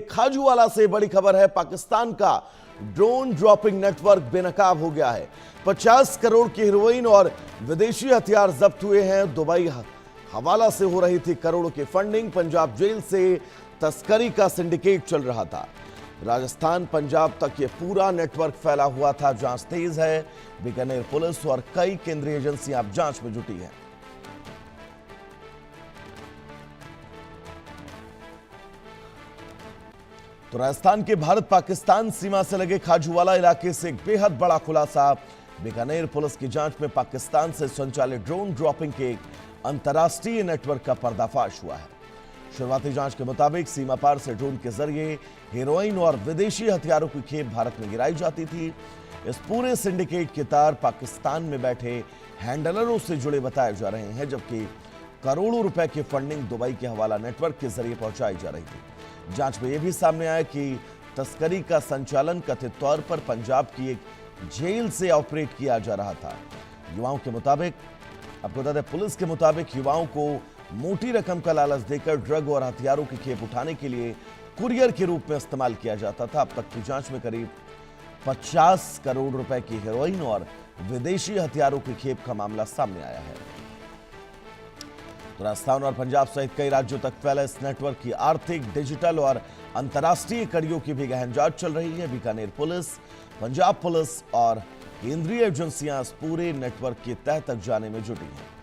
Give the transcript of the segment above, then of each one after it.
खाजूवाला से बड़ी खबर है। पाकिस्तान का ड्रोन ड्रॉपिंग नेटवर्क बेनकाब हो गया है। 50 करोड़ की हेरोइन और विदेशी हथियार जब्त हुए हैं। दुबई हवाला से हो रही थी करोड़ों की फंडिंग। पंजाब जेल से तस्करी का सिंडिकेट चल रहा था। राजस्थान पंजाब तक ये पूरा नेटवर्क फैला हुआ था। जांच तेज है। बीकानेर पुलिस और कई केंद्रीय एजेंसियां अब जांच में जुटी हैं। तो राजस्थान के भारत पाकिस्तान सीमा से लगे खाजूवाला इलाके से एक बेहद बड़ा खुलासा। बीकानेर पुलिस की जांच में पाकिस्तान से संचालित ड्रोन ड्रॉपिंग के एक अंतर्राष्ट्रीय नेटवर्क का पर्दाफाश हुआ है। शुरुआती जांच के मुताबिक सीमा पार से ड्रोन के जरिए हेरोइन और विदेशी हथियारों की खेप भारत में गिराई जाती थी। इस पूरे सिंडिकेट के तार पाकिस्तान में बैठे हैंडलरों से जुड़े बताए जा रहे हैं, जबकि करोड़ों रुपए की फंडिंग दुबई के हवाला नेटवर्क के जरिए पहुंचाई जा रही थी। जांच में यह भी सामने आया कि तस्करी का संचालन कथित तौर पर पंजाब की एक जेल से ऑपरेट किया जा रहा था। युवाओं के मुताबिक, आपको बता दें, पुलिस के मुताबिक युवाओं को मोटी रकम का लालच देकर ड्रग और हथियारों की खेप उठाने के लिए कुरियर के रूप में इस्तेमाल किया जाता था। अब तक की जांच में करीब 50 करोड़ रुपए की हेरोइन और विदेशी हथियारों की खेप का मामला सामने आया है। तो राजस्थान और पंजाब सहित कई राज्यों तक फैले इस नेटवर्क की आर्थिक, डिजिटल और अंतर्राष्ट्रीय कड़ियों की भी गहन जांच चल रही है। बीकानेर पुलिस, पंजाब पुलिस और केंद्रीय एजेंसियां इस पूरे नेटवर्क की तह तक जाने में जुटी हैं।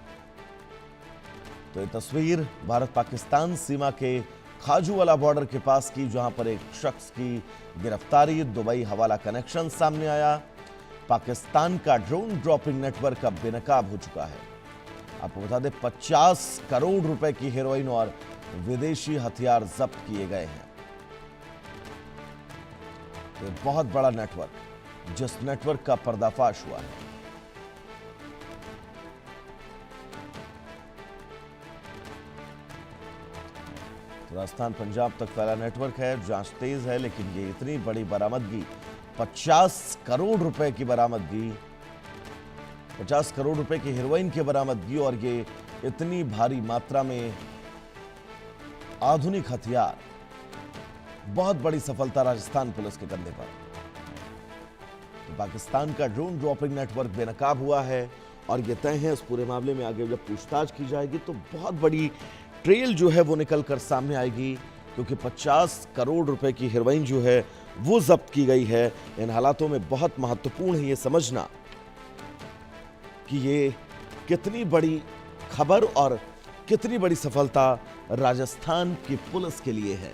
तो ये तस्वीर भारत पाकिस्तान सीमा के खाजूवाला बॉर्डर के पास की, जहां पर एक शख्स की गिरफ्तारी, दुबई हवाला कनेक्शन सामने आया। पाकिस्तान का ड्रोन ड्रॉपिंग नेटवर्क अब बेनकाब हो चुका है। आपको बता दें, 50 करोड़ रुपए की हेरोइन और विदेशी हथियार जब्त किए गए हैं। तो बहुत बड़ा नेटवर्क, जिस नेटवर्क का पर्दाफाश हुआ है। राजस्थान पंजाब तक फैला नेटवर्क है। जांच तेज है, लेकिन ये इतनी बड़ी बरामदगी, 50 करोड़ रुपए की बरामदगी, 50 करोड़ रुपए की हेरोइन की बरामदगी, और ये इतनी भारी मात्रा में आधुनिक हथियार, बहुत बड़ी सफलता राजस्थान पुलिस के कंधे पर। तो पाकिस्तान का ड्रोन ड्रॉपिंग नेटवर्क बेनकाब हुआ है और ये तय है। इस पूरे मामले में आगे जब पूछताछ की जाएगी तो बहुत बड़ी ट्रेल जो है वो निकल कर सामने आएगी, क्योंकि 50 करोड़ रुपए की हेरोइन जो है वो जब्त की गई है। इन हालातों में बहुत महत्वपूर्ण है ये समझना कि ये कितनी बड़ी खबर और कितनी बड़ी सफलता राजस्थान की पुलिस के लिए है,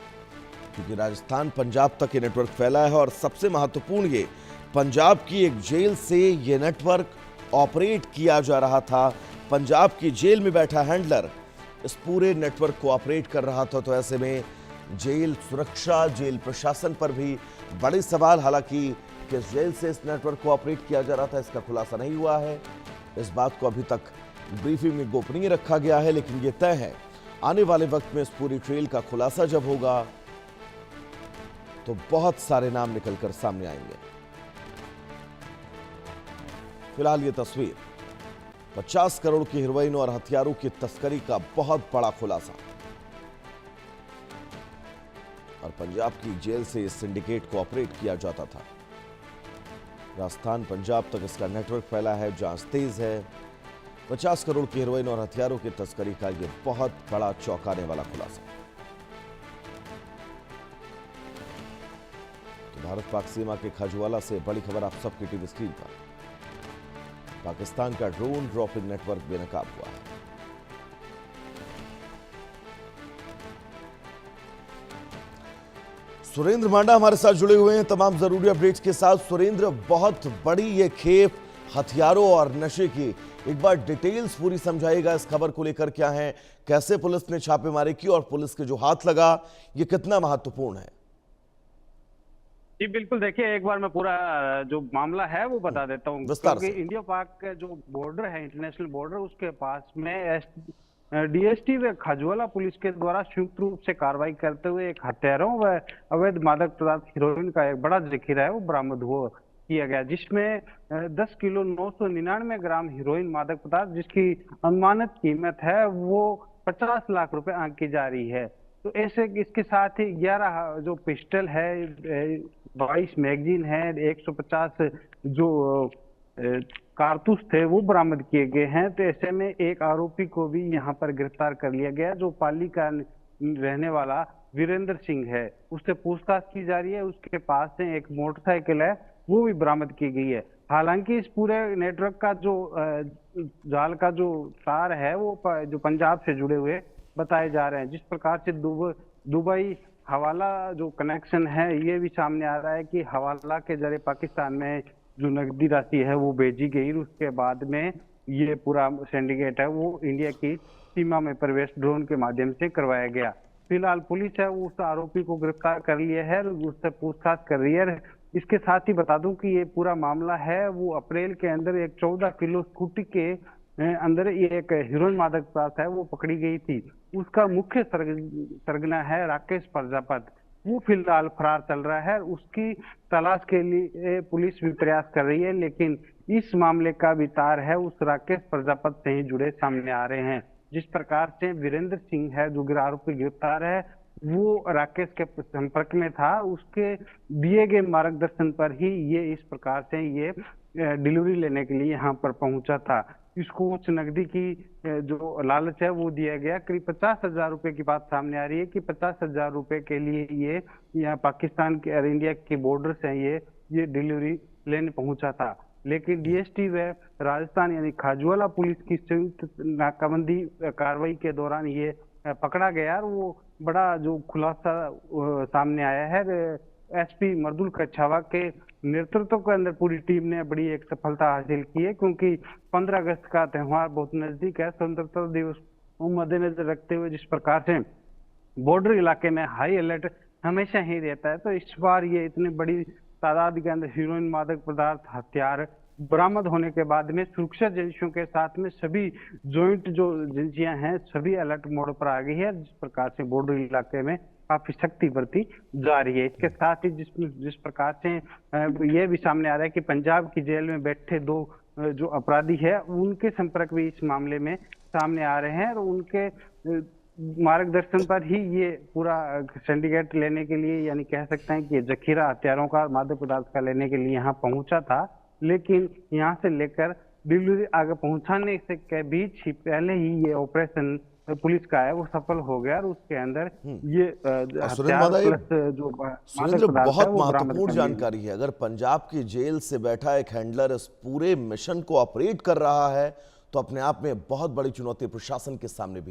क्योंकि राजस्थान पंजाब तक ये नेटवर्क फैला है। और सबसे महत्वपूर्ण, ये पंजाब की एक जेल से ये नेटवर्क ऑपरेट किया जा रहा था। पंजाब की जेल में बैठा हैंडलर इस पूरे नेटवर्क को ऑपरेट कर रहा था। तो ऐसे में जेल सुरक्षा, जेल प्रशासन पर भी बड़े सवाल। हालांकि किस जेल से इस नेटवर्क को ऑपरेट किया जा रहा था इसका खुलासा नहीं हुआ है। इस बात को अभी तक ब्रीफिंग में गोपनीय रखा गया है, लेकिन यह तय है आने वाले वक्त में इस पूरी ट्रेल का खुलासा जब होगा तो बहुत सारे नाम निकलकर सामने आएंगे। फिलहाल ये तस्वीर 50 करोड़ की हेरोइन और हथियारों की तस्करी का बहुत बड़ा खुलासा, और पंजाब की जेल से इस सिंडिकेट को ऑपरेट किया जाता था। राजस्थान पंजाब तक इसका नेटवर्क फैला है। जांच तेज है। 50 करोड़ की हेरोइन और हथियारों की तस्करी का यह बहुत बड़ा चौंकाने वाला खुलासा। तो भारत पाक सीमा के खाजूवाला से बड़ी खबर आप सबकी टीवी स्क्रीन पर। पाकिस्तान का ड्रोन ड्रॉपिंग नेटवर्क बेनकाब हुआ है। सुरेंद्र मांडा हमारे साथ जुड़े हुए हैं तमाम जरूरी अपडेट्स के साथ। सुरेंद्र, बहुत बड़ी ये खेप हथियारों और नशे की, एक बार डिटेल्स पूरी समझाइएगा। इस खबर को लेकर क्या है, कैसे पुलिस ने छापेमारी की और पुलिस के जो हाथ लगा, ये कितना महत्वपूर्ण है? जी बिल्कुल, देखिए एक बार मैं पूरा जो मामला है वो बता देता हूँ, क्योंकि इंडिया पाक का जो बॉर्डर है, इंटरनेशनल बॉर्डर, उसके पास में डीएसटी व खाजूवाला पुलिस के द्वारा संयुक्त रूप से कार्रवाई करते हुए एक हथियारों व अवैध मादक पदार्थ हेरोइन का एक बड़ा जखीरा है वो बरामद किया गया, जिसमें 10 किलो 999 ग्राम हेरोइन मादक पदार्थ, जिसकी अनुमानित कीमत है वो 50 लाख रुपए आंकी जा रही है। तो ऐसे इसके साथ ही 11 जो पिस्टल है, 22 मैगजीन है, 150 जो कारतूस थे वो बरामद किए गए हैं। तो ऐसे में एक आरोपी को भी यहाँ पर गिरफ्तार कर लिया गया, जो पाली का रहने वाला वीरेंद्र सिंह है। उससे पूछताछ की जा रही है। उसके पास से एक मोटरसाइकिल है, वो भी बरामद की गई है। हालांकि इस पूरे नेटवर्क का जो जाल का जो तार है वो जो पंजाब से जुड़े हुए बताए जा रहे हैं। जिस प्रकार से दुबई हवाला जो कनेक्शन है, ये भी सामने आ रहा है कि हवाला के जरिए पाकिस्तान में जो नकदी राशि है वो भेजी गई। उसके बाद में ये पूरा सिंडिकेट है वो इंडिया की सीमा में प्रवेश ड्रोन के माध्यम से करवाया गया। फिलहाल पुलिस है वो उस आरोपी को गिरफ्तार कर लिया है, उससे पूछताछ कर रही है। इसके साथ ही बता दूं कि ये पूरा मामला है वो अप्रैल के अंदर एक 14 किलो स्कूटी के अंदर ये एक हीरोइन मादक पदार्थ है वो पकड़ी गई थी। उसका मुख्य सरगना है राकेश प्रजापत, वो फिलहाल फरार चल रहा है। उसकी तलाश के लिए पुलिस भी प्रयास कर रही है, लेकिन इस मामले का भी तार है उस राकेश प्रजापत से ही जुड़े सामने आ रहे हैं। जिस प्रकार से वीरेंद्र सिंह है जो आरोपी गिरफ्तार है, वो राकेश के संपर्क में था, उसके दिए गए मार्गदर्शन पर ही ये इस प्रकार से ये डिलीवरी लेने के लिए यहाँ पर पहुंचा था। इसको उच्च नकदी की जो लालच है वो दिया गया। करीब 50,000 रुपए की बात सामने आ रही है कि 50,000 रुपए के लिए ये यहाँ पाकिस्तान के और इंडिया के बॉर्डर से ये डिलीवरी लेने पहुंचा था। लेकिन डीएसटी व राजस्थान यानी खाजूवाला पुलिस की संयुक्त नाकाबंदी कार्रवाई के दौरान ये पकड़ा गया और वो बड़ा जो खुलासा सामने आया है। एसपी मर्दुल कच्छावा के नेतृत्व के अंदर पूरी टीम ने बड़ी एक सफलता हासिल की है, क्योंकि 15 अगस्त का त्योहार बहुत नजदीक है, स्वतंत्रता दिवस को मद्देनजर रखते हुए जिस प्रकार से बॉर्डर इलाके में हाई अलर्ट हमेशा ही रहता है, तो इस बार ये इतनी बड़ी तादाद के अंदर हीरोइन मादक पदार्थ हथियार बरामद होने के बाद में सुरक्षा एजेंसियों के साथ में सभी जॉइंट जो एजेंसियां हैं सभी अलर्ट मोड पर आ गई है। जिस प्रकार से बॉर्डर इलाके में काफी सख्ती बरती जा रही है। इसके साथ ही जिस प्रकार से ये भी सामने आ रहा है कि पंजाब की जेल में बैठे 2 जो अपराधी है उनके संपर्क भी इस मामले में सामने आ रहे हैं और उनके मार्गदर्शन पर ही ये पूरा सिंडिकेट लेने के लिए, यानी कह सकते हैं कि ये जखीरा हथियारों का मादक पदार्थ का लेने के लिए यहाँ पहुंचा था। लेकिन यहाँ से लेकर डिलीवरी आगे पहुंचाने से के बीच ही पहले ही ये ऑपरेशन पुलिस का है वो सफल हो गया और उसके अंदर ये सुरेंद्र बहुत महत्वपूर्ण जानकारी है। अगर पंजाब की जेल से बैठा एक हैंडलर इस पूरे मिशन को ऑपरेट कर रहा है तो अपने आप में बहुत बड़ी चुनौती प्रशासन के सामने भी है।